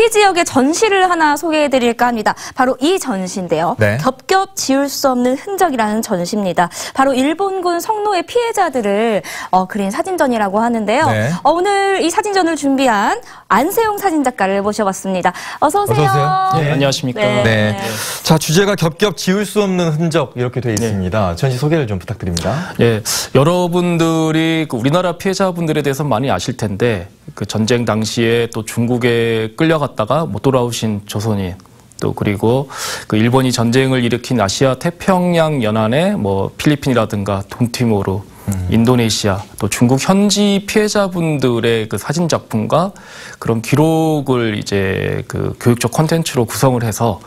경기 지역의 전시를 하나 소개해드릴까 합니다. 바로 이 전시인데요. 네. 겹겹 지울 수 없는 흔적이라는 전시입니다. 바로 일본군 성노예 피해자들을 그린 사진전이라고 하는데요. 네. 오늘 이 사진전을 준비한 안세용 사진작가를 모셔봤습니다. 어서 오세요. 어서 오세요. 네, 안녕하십니까. 네. 자, 주제가 겹겹 지울 수 없는 흔적 이렇게 되어 있습니다. 전시 소개를 좀 부탁드립니다. 예, 여러분들이 우리나라 피해자분들에 대해서 많이 아실 텐데 그 전쟁 당시에 또 중국에 끌려갔다가 못 돌아오신 조선인 또 그리고 그 일본이 전쟁을 일으킨 아시아 태평양 연안에 뭐 필리핀이라든가 동티모르, 인도네시아 또 중국 현지 피해자분들의 그 사진 작품과 그런 기록을 이제 그 교육적 콘텐츠로 구성을 해서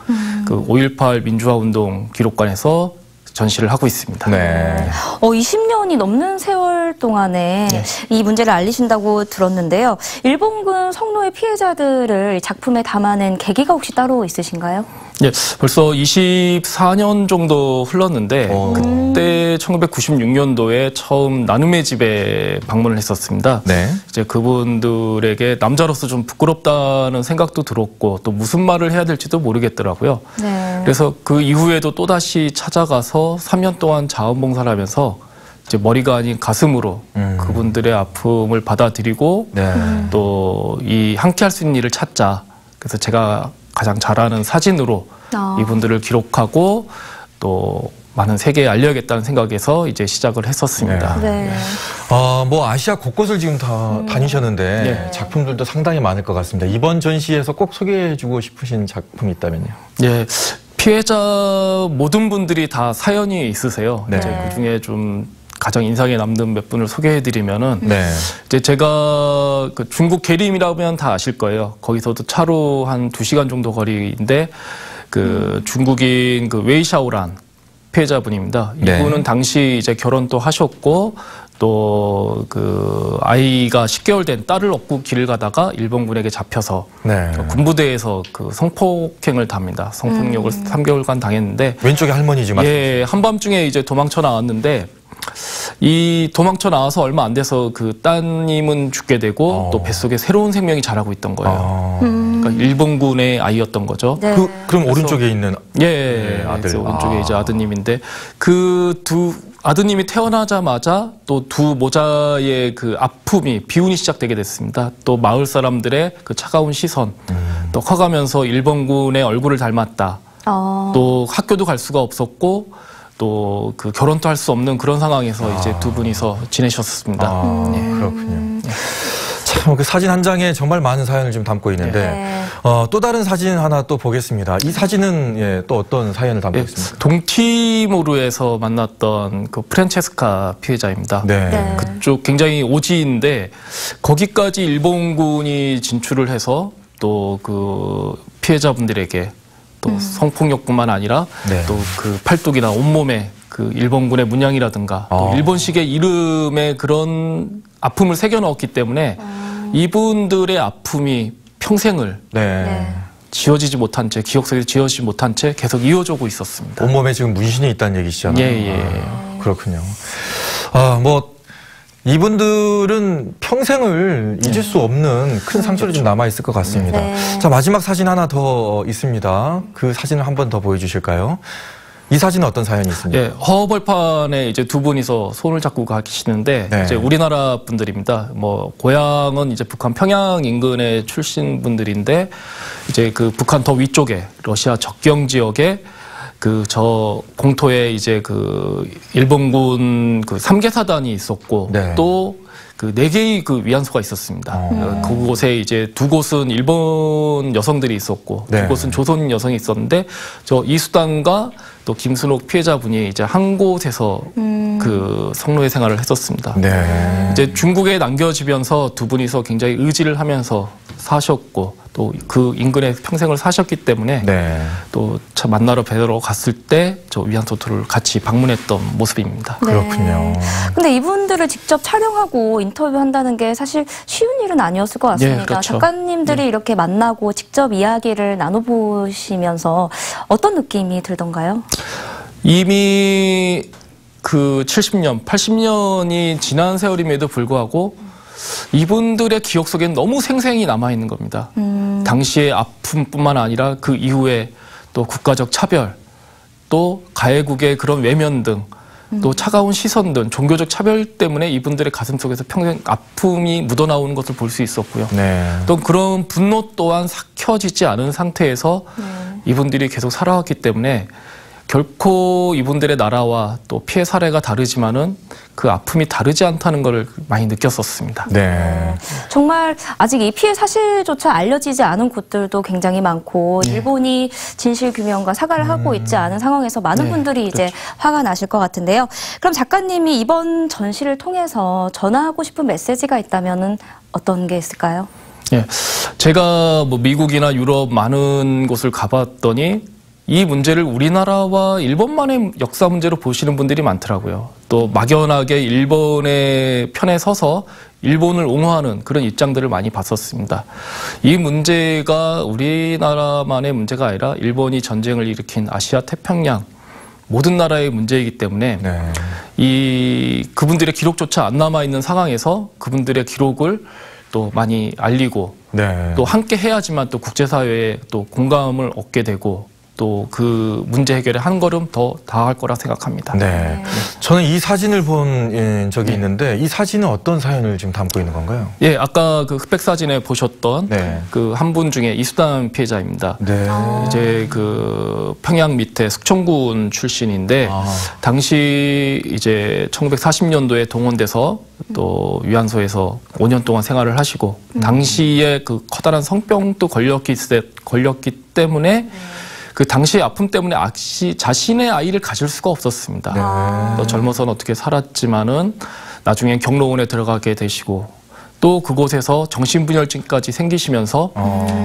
그 5.18 민주화 운동 기록관에서 전시를 하고 있습니다. 네. 20년이 넘는 세월 동안에 이 문제를 알리신다고 들었는데요. 일본군 성노예 피해자들을 작품에 담아낸 계기가 혹시 따로 있으신가요? 예, 벌써 24년 정도 흘렀는데 그때 1996년도에 처음 나눔의 집에 방문을 했었습니다. 네. 이제 그분들에게 남자로서 좀 부끄럽다는 생각도 들었고 또 무슨 말을 해야 될지도 모르겠더라고요. 네. 그래서 그 이후에도 또다시 찾아가서 3년 동안 자원봉사를 하면서 이제 머리가 아닌 가슴으로 그분들의 아픔을 받아들이고 네. 또 이 함께 할 수 있는 일을 찾자. 그래서 제가 가장 잘하는 사진으로 이분들을 기록하고 또 많은 세계에 알려야겠다는 생각에서 이제 시작을 했었습니다. 네. 뭐 아시아 곳곳을 지금 다 다니셨는데 네. 작품들도 상당히 많을 것 같습니다. 이번 전시에서 꼭 소개해주고 싶으신 작품이 있다면요? 예, 피해자 모든 분들이 다 사연이 있으세요. 네. 이제 그 중에 좀 가장 인상에 남는 몇 분을 소개해드리면은 네. 이제 제가 그 중국 계림이라면 다 아실 거예요. 거기서도 차로 한 2시간 정도 거리인데 그 중국인 그 웨이샤오란 피해자분입니다. 네. 이분은 당시 이제 결혼도 하셨고 또 그 아이가 10개월 된 딸을 업고 길을 가다가 일본군에게 잡혀서 네. 군부대에서 그 성폭행을 당합니다. 성폭력을 3개월간 당했는데 왼쪽에 할머니지만. 예, 한밤중에 이제 도망쳐 나왔는데 이 도망쳐 나와서 얼마 안 돼서 그 따님은 죽게 되고 또 뱃속에 새로운 생명이 자라고 있던 거예요. 그러니까 일본군의 아이였던 거죠. 네. 그럼 오른쪽에 있는 예, 아들. 오른쪽에 이제 아드님인데 그 두 아드님이 태어나자마자 또 두 모자의 그 아픔이 비운이 시작되게 됐습니다. 또 마을 사람들의 그 차가운 시선, 또 커가면서 일본군의 얼굴을 닮았다. 또 학교도 갈 수가 없었고 또 그 결혼도 할 수 없는 그런 상황에서 이제 두 분이서 지내셨습니다. 그렇군요. 참, 그 사진 한 장에 정말 많은 사연을 좀 담고 있는데 또 다른 사진 하나 또 보겠습니다. 이 사진은 또 어떤 사연을 담고 있습니까? 동티모르에서 만났던 그 프란체스카 피해자입니다. 네. 그쪽 굉장히 오지인데 거기까지 일본군이 진출을 해서 또 그 피해자분들에게 또 성폭력뿐만 아니라 네. 또 그 팔뚝이나 온몸에 그 일본군의 문양이라든가 또 일본식의 이름에 그런 아픔을 새겨 넣었기 때문에 이분들의 아픔이 평생을 지워지지 못한 채, 기억 속에 지워지지 못한 채 계속 이어져오고 있었습니다. 온몸에 지금 문신이 있다는 얘기시잖아요. 예. 그렇군요. 뭐 이분들은 평생을 잊을 수 없는 큰 상처를 좀 남아있을 것 같습니다. 자, 마지막 사진 하나 더 있습니다. 그 사진을 한 번 더 보여주실까요? 이 사진은 어떤 사연이 있습니까? 예, 허벌판에 이제 두 분이서 손을 잡고 가시는데 이제 우리나라 분들입니다. 뭐 고향은 이제 북한 평양 인근의 출신 분들인데 이제 그 북한 더 위쪽에 러시아 접경 지역에 그 저 공토에 이제 그 일본군 그 3개 사단이 있었고 또 그 4개의 그 위안소가 있었습니다. 그곳에 이제 2곳은 일본 여성들이 있었고 2곳은 조선 여성이 있었는데 저 이수단과 또 김순옥 피해자분이 이제 한 곳에서 그 성노예 생활을 했었습니다. 이제 중국에 남겨지면서 두 분이서 굉장히 의지를 하면서 사셨고 또 그 인근에 평생을 사셨기 때문에 또 참 만나러 뵈러 갔을 때 저 위안소를 같이 방문했던 모습입니다. 그렇군요. 근데 이분들을 직접 촬영하고 인터뷰한다는 게 사실 쉬운 일은 아니었을 것 같습니다. 그렇죠. 작가님들이 이렇게 만나고 직접 이야기를 나눠보시면서 어떤 느낌이 들던가요? 이미 그 70년, 80년이 지난 세월임에도 불구하고 이분들의 기억 속엔 너무 생생히 남아있는 겁니다. 당시의 아픔뿐만 아니라 그 이후에 또 국가적 차별, 또 가해국의 그런 외면 등, 또 차가운 시선 등 종교적 차별 때문에 이분들의 가슴 속에서 평생 아픔이 묻어나오는 것을 볼 수 있었고요. 네. 또 그런 분노 또한 삭혀지지 않은 상태에서 이분들이 계속 살아왔기 때문에 결코 이분들의 나라와 또 피해 사례가 다르지만은 그 아픔이 다르지 않다는 걸 많이 느꼈었습니다. 네. 정말 아직 이 피해 사실조차 알려지지 않은 곳들도 굉장히 많고 일본이 진실 규명과 사과를 하고 있지 않은 상황에서 많은 분들이 이제 그렇죠. 화가 나실 것 같은데요. 그럼 작가님이 이번 전시를 통해서 전하고 싶은 메시지가 있다면은 어떤 게 있을까요? 예, 제가 뭐 미국이나 유럽 많은 곳을 가봤더니 이 문제를 우리나라와 일본만의 역사 문제로 보시는 분들이 많더라고요. 또 막연하게 일본의 편에 서서 일본을 옹호하는 그런 입장들을 많이 봤었습니다. 이 문제가 우리나라만의 문제가 아니라 일본이 전쟁을 일으킨 아시아 태평양 모든 나라의 문제이기 때문에 그분들의 기록조차 안 남아있는 상황에서 그분들의 기록을 또 많이 알리고 또 함께 해야지만 또 국제사회에 또 공감을 얻게 되고 또 그 문제 해결에 한 걸음 더 나아갈 거라 생각합니다. 네. 저는 이 사진을 본 적이 있는데 이 사진은 어떤 사연을 지금 담고 있는 건가요? 예, 아까 그 흑백 사진에 보셨던 그 한 분 중에 이수단 피해자입니다. 이제 그 평양 밑에 숙청군 출신인데 당시 이제 1940년도에 동원돼서 또 위안소에서 5년 동안 생활을 하시고 당시에 그 커다란 성병도 걸렸기 때문에 그 당시의 아픔 때문에 자신의 아이를 가질 수가 없었습니다. 또 젊어서는 어떻게 살았지만은 나중에 경로원에 들어가게 되시고 또 그곳에서 정신분열증까지 생기시면서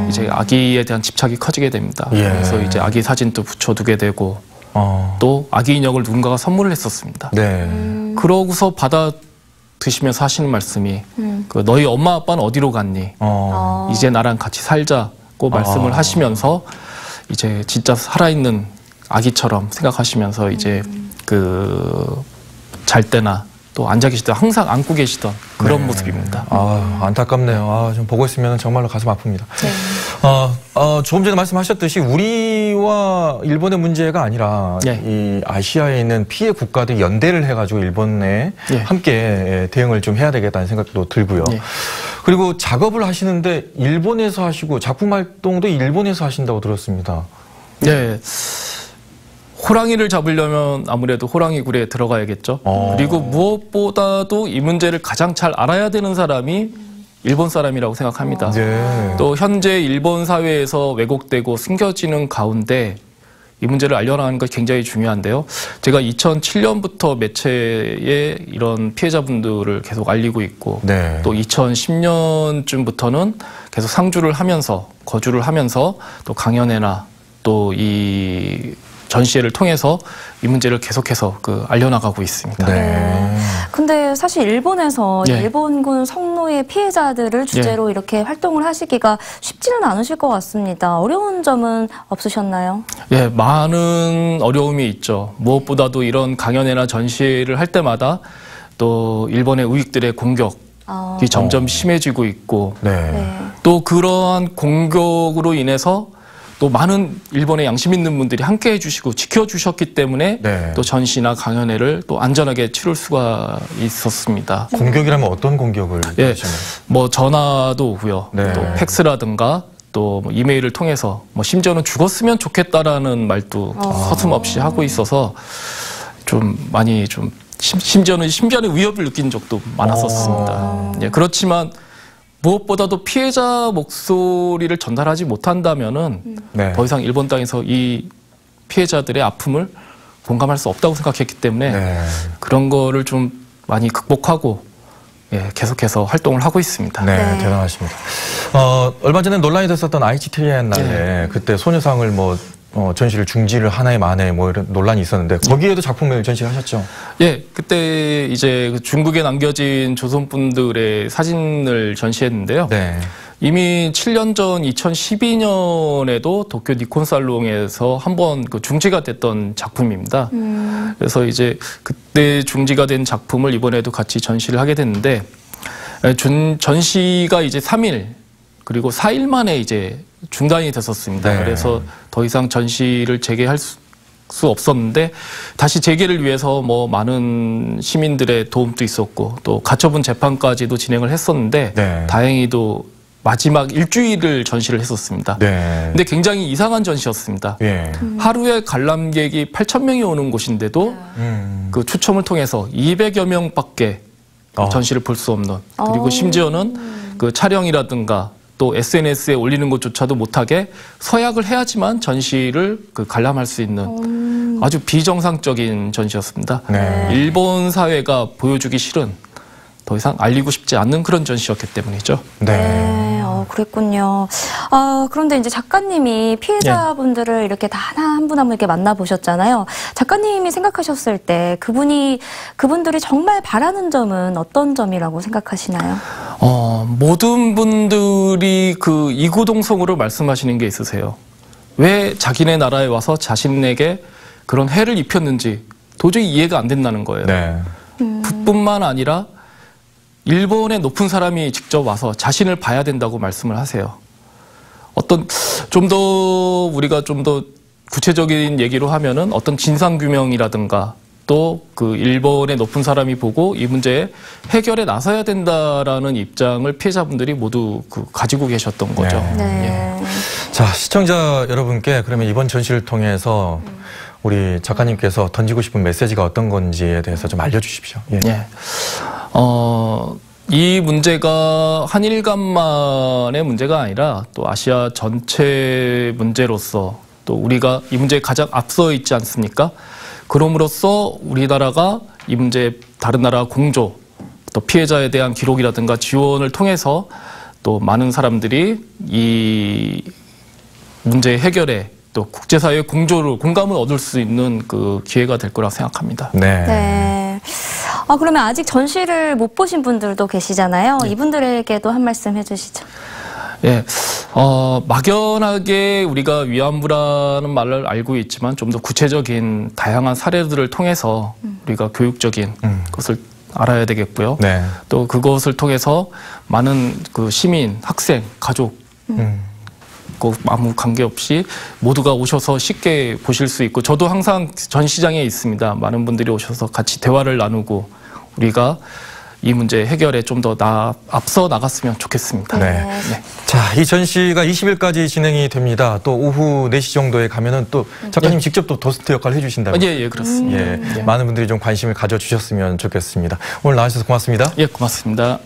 이제 아기에 대한 집착이 커지게 됩니다. 그래서 이제 아기 사진도 붙여두게 되고 또 아기 인형을 누군가가 선물을 했었습니다. 그러고서 받아 드시면서 하시는 말씀이 그 너희 엄마 아빠는 어디로 갔니? 이제 나랑 같이 살자고 말씀을 하시면서 이제 진짜 살아있는 아기처럼 생각하시면서 이제 그 잘 때나 또 앉아 계실 때 항상 안고 계시던 그런 모습입니다. 안타깝네요. 좀 보고 있으면 정말로 가슴 아픕니다. 조금 전에 말씀하셨듯이 우리와 일본의 문제가 아니라 이 아시아에 있는 피해 국가들 연대를 해가지고 일본에 함께 대응을 좀 해야 되겠다는 생각도 들고요. 그리고 작업을 하시는데 일본에서 하시고 작품 활동도 일본에서 하신다고 들었습니다. 네. 호랑이를 잡으려면 아무래도 호랑이 굴에 들어가야겠죠. 그리고 무엇보다도 이 문제를 가장 잘 알아야 되는 사람이 일본 사람이라고 생각합니다. 또 현재 일본 사회에서 왜곡되고 숨겨지는 가운데 이 문제를 알려나가는 것이 굉장히 중요한데요. 제가 2007년부터 매체에 이런 피해자분들을 계속 알리고 있고 또 2010년쯤부터는 계속 상주를 하면서 거주를 하면서 또 강연회나 또 이 전시회를 통해서 이 문제를 계속해서 알려나가고 있습니다. 근데 사실 일본에서 일본군 성노예 피해자들을 주제로 이렇게 활동을 하시기가 쉽지는 않으실 것 같습니다. 어려운 점은 없으셨나요? 예, 많은 어려움이 있죠. 무엇보다도 이런 강연회나 전시회를 할 때마다 또 일본의 우익들의 공격이 점점 심해지고 있고 또 그러한 공격으로 인해서 또 많은 일본의 양심 있는 분들이 함께 해주시고 지켜주셨기 때문에 또 전시나 강연회를 또 안전하게 치룰 수가 있었습니다. 공격이라면 어떤 공격을? 뭐 전화도 오고요. 또 팩스라든가 또 뭐 이메일을 통해서 뭐 심지어는 죽었으면 좋겠다라는 말도 서슴없이 하고 있어서 좀 많이 좀 심지어는 신변의 위협을 느낀 적도 많았었습니다. 그렇지만 무엇보다도 피해자 목소리를 전달하지 못한다면은 더 이상 일본 땅에서 이 피해자들의 아픔을 공감할 수 없다고 생각했기 때문에 그런 거를 좀 많이 극복하고 계속해서 활동을 하고 있습니다. 대단하십니다. 얼마 전에 논란이 됐었던 아이치 트리엔날레 그때 소녀상을 뭐 전시를 중지를 하나에 만에 뭐 이런 논란이 있었는데 거기에도 작품을 전시하셨죠? 그때 이제 중국에 남겨진 조선분들의 사진을 전시했는데요. 이미 7년 전 2012년에도 도쿄 니콘 살롱에서 한번 중지가 됐던 작품입니다. 그래서 이제 그때 중지가 된 작품을 이번에도 같이 전시를 하게 됐는데 전시가 이제 3일 그리고 4일 만에 이제 중단이 됐었습니다. 네. 그래서 더 이상 전시를 재개할 수 없었는데 다시 재개를 위해서 뭐 많은 시민들의 도움도 있었고 또 가처분 재판까지도 진행을 했었는데 네. 다행히도 마지막 일주일을 전시를 했었습니다. 네. 근데 굉장히 이상한 전시였습니다. 예. 하루에 관람객이 8,000명이 오는 곳인데도 그 추첨을 통해서 200여 명밖에 전시를 볼 수 없는, 그리고 심지어는 그 촬영이라든가 또 SNS에 올리는 것조차도 못하게 서약을 해야지만 전시를 그 관람할 수 있는 아주 비정상적인 전시였습니다. 네. 일본 사회가 보여주기 싫은, 더 이상 알리고 싶지 않는 그런 전시였기 때문이죠. 네. 그랬군요. 그런데 이제 작가님이 피해자분들을 이렇게 다 한 분 한 분 이렇게 만나보셨잖아요. 작가님이 생각하셨을 때 그분들이 정말 바라는 점은 어떤 점이라고 생각하시나요? 모든 분들이 그 이구동성으로 말씀하시는 게 있으세요. 왜 자기네 나라에 와서 자신에게 그런 해를 입혔는지 도저히 이해가 안 된다는 거예요. 네. 뿐만 아니라 일본의 높은 사람이 직접 와서 자신을 봐야 된다고 말씀을 하세요. 어떤 좀 더 우리가 좀 더 구체적인 얘기로 하면은 어떤 진상규명이라든가 또 그 일본의 높은 사람이 보고 이 문제에 해결에 나서야 된다라는 입장을 피해자분들이 모두 가지고 계셨던 거죠. 네. 자, 시청자 여러분께 그러면 이번 전시를 통해서 우리 작가님께서 던지고 싶은 메시지가 어떤 건지에 대해서 좀 알려주십시오. 예. 예. 이 문제가 한일간만의 문제가 아니라 또 아시아 전체 문제로서 또 우리가 이 문제에 가장 앞서 있지 않습니까? 그럼으로써 우리나라가 이 문제에 다른 나라 공조, 또 피해자에 대한 기록이라든가 지원을 통해서 또 많은 사람들이 이 문제 해결에 또 국제사회의 공감을 얻을 수 있는 그 기회가 될 거라 생각합니다. 네. 그러면 아직 전시를 못 보신 분들도 계시잖아요. 네. 이분들에게도 한 말씀 해주시죠. 예, 막연하게 우리가 위안부라는 말을 알고 있지만 좀 더 구체적인 다양한 사례들을 통해서 우리가 교육적인 것을 알아야 되겠고요. 네. 또 그것을 통해서 많은 그 시민, 학생, 가족 아무 관계없이 모두가 오셔서 쉽게 보실 수 있고, 저도 항상 전시장에 있습니다. 많은 분들이 오셔서 같이 대화를 나누고 우리가 이 문제 해결에 좀 더 앞서 나갔으면 좋겠습니다. 네. 네. 자, 이 전시가 20일까지 진행이 됩니다. 또 오후 4시 정도에 가면은 또 작가님 직접 또 도스트 역할을 해주신다고요? 예, 그렇습니다. 예, 많은 분들이 좀 관심을 가져주셨으면 좋겠습니다. 오늘 나와주셔서 고맙습니다. 예, 고맙습니다.